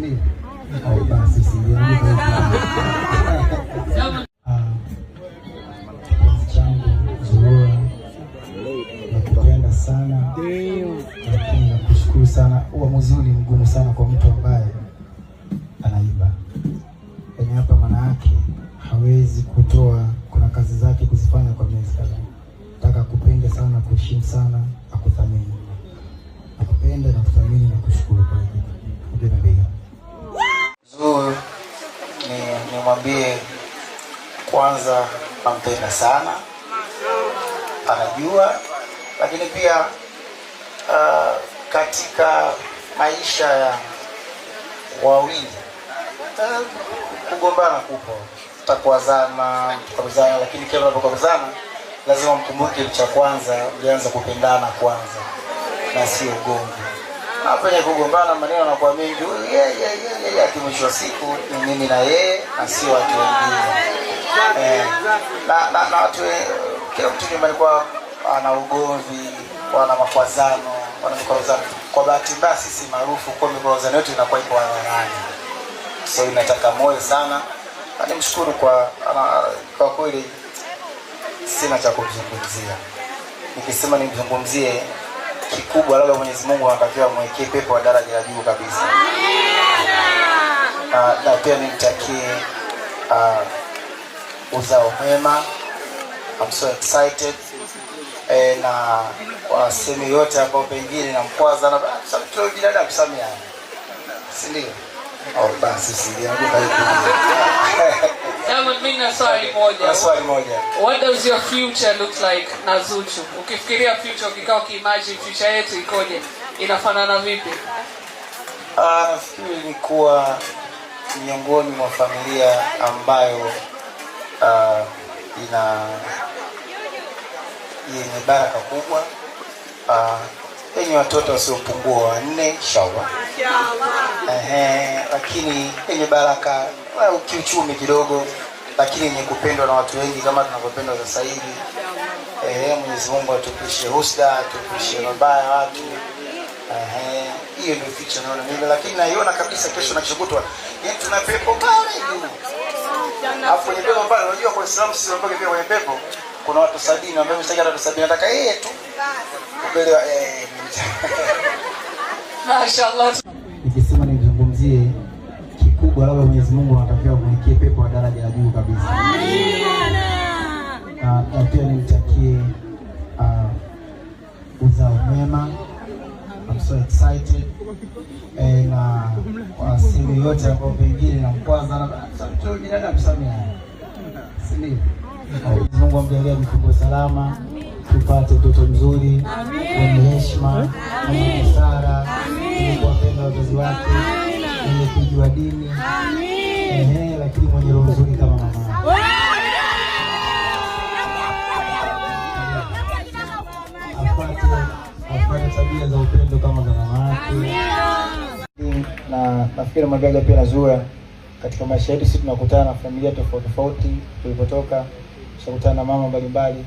Sini. Au basi sisi. Nakupenda sana. Lakini nakushukuru sana. Uamuzi huu ni mgumu sana kwa mtu ambaye anaiba. Yaani hapa maana yake hawezi kutoa, kuna kazi zake kuzifanya kwa miezi kadhaa. Nataka kupenda sana, kuheshimu sana, akuthamini. Nakupenda na kuthamini na kushukuru kwa hili. Ndio. Zuri nimwambie kwanza nampenda sana. Anajua, lakini pia katika maisha ya wawili kugombana kupo, tutakwazana, tukabizana, lakini kila unapokabizana lazima mkumbuke cha kwanza, ulianza kupendana kwanza na sio ugomvi. Na penye kugombana maneno yanakuwa mengi, yeye mwisho wa siku ni mimi na yeye na sio watu wengine. Na watu, kila mtu nyumbani kwa ana ugomvi, wana makwazano, wana mikorozano. Kwa bahati mbaya sisi maarufu kwa mikorozano yetu inakuwa iko hadharani. So inataka moyo sana. Nimshukuru kwa kweli, sina cha kumzungumzia. Nikisema nimzungumzie kikubwa, labda Mwenyezi Mungu anatakiwa mwekee pepo wa daraja la juu kabisa. Na pia nimtakie uzao mwema. I'm so excited. Na kwa sehemu yote hapo pengine na mkwaza na sababu binadamu kusamia. Si ndio? Au basi si yangu Kama mimi na swali moja. What does your future look like na Zuchu? Ukifikiria future, ukikao kiimagine future yetu ikoje? Inafanana vipi? Nafikiri ni kuwa miongoni mwa familia ambayo yenye baraka kubwa, yenye watoto wasiopungua 4 inshallah. Lakini yenye baraka kiuchumi kidogo, lakini yenye kupendwa na watu wengi kama tunavyopendwa sasa hivi. Mwenyezi Mungu atupishe husda, atupishe mabaya watu. Hiyo ndio future naona mimi, lakini naiona kabisa kesho na kishukutwa. Yaani tuna pepo pale juu. Alafu kwenye pepo pale, unajua kwa Uislamu sisi ambao pia kwenye pepo kuna watu 70 ambao mshaji watu 70 nataka yeye tu. Upelewa Mashaallah. Nikisema nizungumzie kikubwa, labda Mwenyezi Mungu anatakiwa kumwekea pepo wa daraja la juu kabisa. Amina. Na pia nimtakie uzao mwema. I'm so excited. Na kwa sehemu yote hapo pengine na mkwaza na sababu binadamu kusamia. Si ndio? Mungu amjalie mfungo salama, tupate mtoto mzuri, mwenye heshima, mwenye busara, mwenye kuwapenda wazazi wake, mwenye kujua dini, lakini mwenye roho nzuri kama mama. Afanye tabia za upendo kama za mama yake. Na nafikiri magaga pia nazua katika maisha yetu. Sisi tunakutana na familia tofauti tofauti tulipotoka, tunakutana na mama mbalimbali,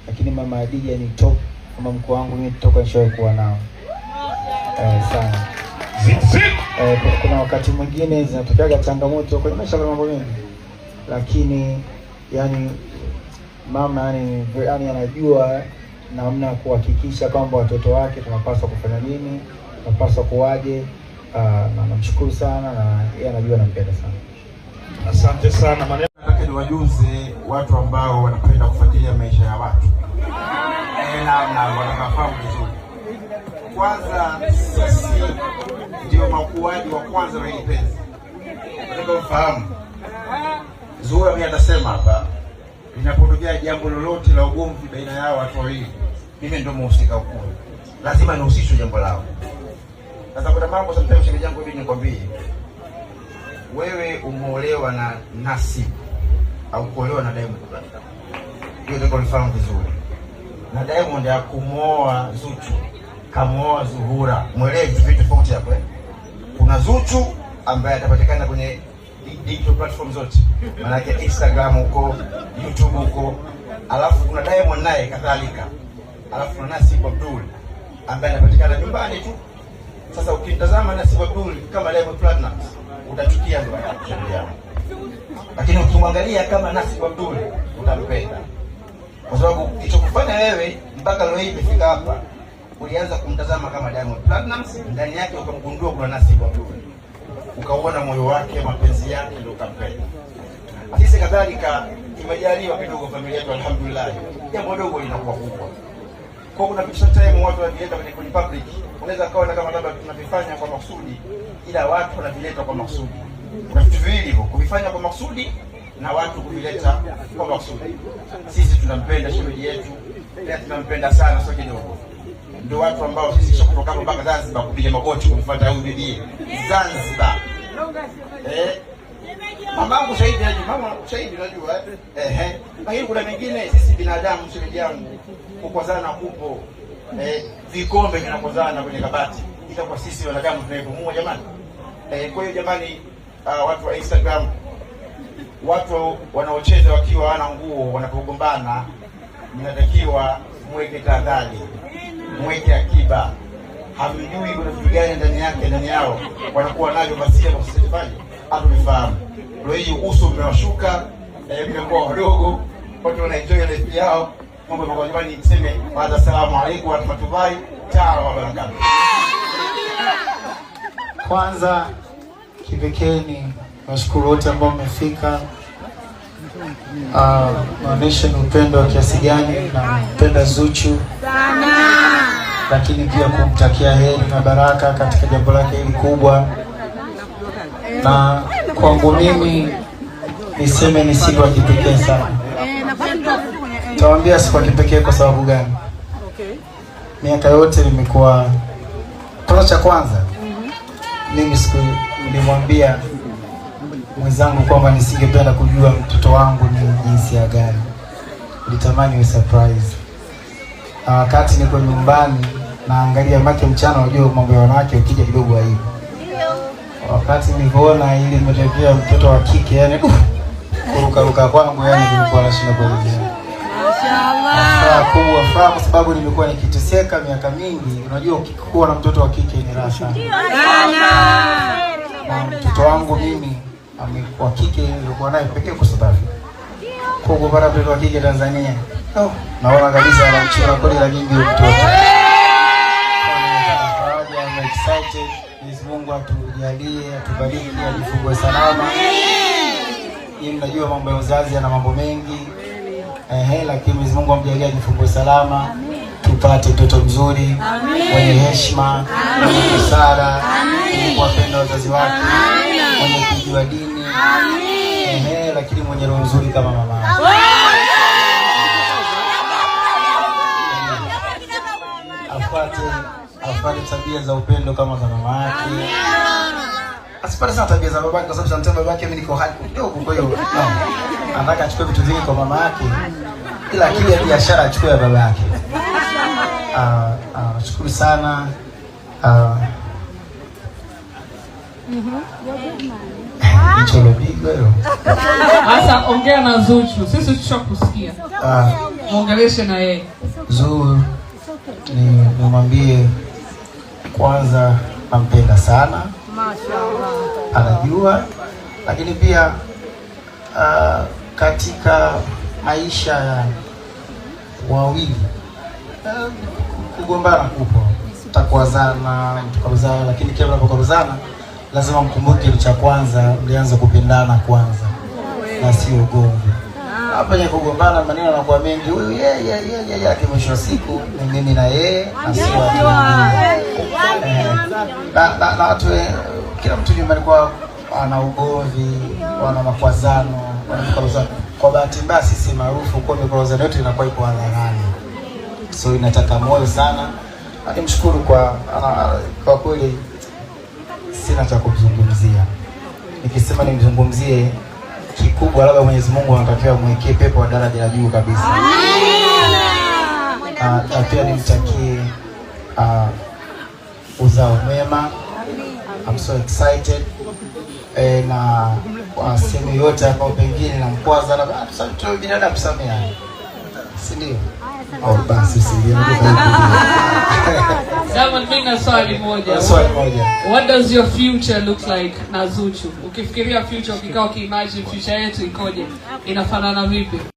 lakini mama Hadija ni top. Kama mkuu wangu mimi kutoka nishawahi kuwa nao sana. Kuna wakati mwingine zinatokea changamoto kwenye maisha ya mambo mengi, lakini yani mama yani anajua namna ya kuhakikisha kwamba watoto wake tunapaswa kufanya nini, tunapaswa kuwaje. Na namshukuru sana, na yeye anajua nampenda sana. Asante sana. Maneno nataka niwajuze watu ambao wanapenda kufuatilia maisha ya watu. Na wanafahamu vizuri. Kwanza sisi ndio makuaji wa kwanza wa hili penzi. Nataka ufahamu. Zuhura mimi atasema hapa, linapotokea jambo lolote la ugomvi baina yao watu wawili, mimi ndio mhusika mkuu. Lazima nihusishwe jambo lao. Sasa kuna mambo sometimes ni jambo hili nikwambie. Wewe umeolewa na Nasib au kuolewa na Diamond. Hiyo ndio kufahamu vizuri. Na Diamond akumuoa Zuchu, kamuoa Zuhura. Mwelewe vitu tofauti hapo. Kuna Zuchu ambaye atapatikana kwenye digital platform zote. Maana yake Instagram huko, YouTube huko. Alafu kuna Diamond naye kadhalika. Alafu kuna Nasib Abdul ambaye anapatikana nyumbani tu. Sasa ukitazama Nasib Abdul kama Diamond Platnumz, utachukia ndoa yako sheria. Lakini ukimwangalia kama Nasib Abdul utampenda. Kwa sababu kilichokufanya wewe mpaka leo hii imefika hapa, ulianza kumtazama kama Diamond Platnumz, ndani yake ukamgundua kuna Nasib Abdul. Ukaona moyo wake, mapenzi yake, ndio ukampenda. Sisi kadhalika tumejaliwa kidogo familia yetu, alhamdulillah. Jambo dogo linakuwa kubwa. Kwa kuna vitu time watu wanavileta kwenye public. Unaweza kaona kama labda tunavifanya kwa makusudi, ila watu wanavileta kwa makusudi. Kuna vitu viwili hivyo, kuvifanya kwa makusudi na watu kuvileta kwa makusudi. Sisi tunampenda shemeji yetu, pia tunampenda sana, sio kidogo. Ndio watu ambao sisi kisha kutoka hapa mpaka Zanzibar kupiga magoti kumfuata huyu bibi Zanzibar. Mamangu shahidi najua, mama shahidi najua. Lakini kuna mengine sisi binadamu, shemeji yangu, kukozana kupo. Vikombe vinakozana kwenye kabati. Ila kwa sisi wanadamu tunaipumua jamani. Kwa hiyo jamani, watu wa Instagram, watu wanaocheza wakiwa wana nguo wanapogombana, mnatakiwa mweke tahadhari, mweke akiba. Hamjui kuna vitu gani ndani yao wanakuwa navyo, basi hapo msifanye hapo mfahamu. Kwa hiyo uso umewashuka, mnakuwa wadogo, watu wanaenjoy life yao. Mambo kwa jamani, niseme asalamu alaykum wa rahmatullahi ta'ala wa barakatuh. Kwanza kipekee ni washukuru wote ambao mmefika. Naonesha ni upendo wa kiasi gani na mpenda Zuchu sana, lakini pia kumtakia heri na baraka katika jambo lake hili kubwa. Na kwangu mimi niseme ni siku ya kipekee sana. Tawaambia siku ya kipekee kwa sababu gani? Miaka yote nimekuwa kwa cha kwanza. Mimi siku nilimwambia mwenzangu kwamba nisingependa kujua mtoto wangu ni jinsia gani. Nilitamani iwe surprise. Na wakati niko nyumbani naangalia make mchana, unajua mambo ya wanawake ukija kidogo aibu. Wakati nilipoona ili nimetokea mtoto wa kike, yani kuruka kwangu, yani nilikuwa nashinda kuelezea. Mashaallah. Furaha kwa sababu nimekuwa nikiteseka miaka mingi. Unajua ukikuwa na mtoto wa kike ni raha sana. Mtoto wangu mimi amekuwa kike, nilikuwa naye pekee kwa sababu kwa kupata mtoto wa kike Tanzania. Naona kabisa anamchora kweli la nyingi mtoto. I'm excited. Mwenyezi Mungu atujalie, atubariki, ajifungue salama. Yeye mnajua mambo ya uzazi yana mambo mengi. Lakini Mwenyezi Mungu amjalie ajifungue salama. Tupate mtoto mzuri, mwenye heshima, mwenye busara, mwenye kuwapenda wazazi wake, mwenye kujua dini. Lakini mwenye roho nzuri kama mama. Afate tabia za upendo kama za mama yake. Asipate sana tabia za babake, kwa sababu sanataka babake mimi niko hali kidogo, kwa hiyo anataka achukue vitu vingi kwa mama yake, ila akili ya biashara achukue ya baba yake. Nashukuru sana. Nicholo bigo hiyo. Sasa ongea na Zuchu. Sisi tushakusikia. Muongeleshe na yeye. Zuchu nimwambie kwanza nampenda sana. Mashaallah. Anajua, lakini pia katika maisha ya wawili kugombana kupo, takwazana, tukazana, lakini kila mnapokozana lazima mkumbuke kitu cha kwanza, mlianza kupendana kwanza na sio ugomvi. Hapa ni kugombana, maneno yanakuwa mengi, huyu yeye yake, mwisho wa siku ni mimi na yeye na sio watu wengine. Na watu, kila mtu nyumbani kwa ana ugomvi, wana makwazano, wanakorozana. Kwa bahati mbaya sisi maarufu kwa mikorozano yetu inakuwa ipo hadharani. So inataka moyo sana. Nimshukuru kwa kweli, sina cha kumzungumzia. Nikisema nimzungumzie kikubwa, labda Mwenyezi Mungu anatakiwa mwekee pepo wa daraja la juu kabisa. Na pia nimtakie uzao mwema. I'm so excited. Na kwa sehemu yote hapo pengine na mkwaza na sababu binadamu samea. Si ndio? Basi si ndio. Diamond, mimi na swali moja. What does your future look like na Zuchu? Ukifikiria future, ukikaa ukiimagine future yetu ikoje, inafanana vipi?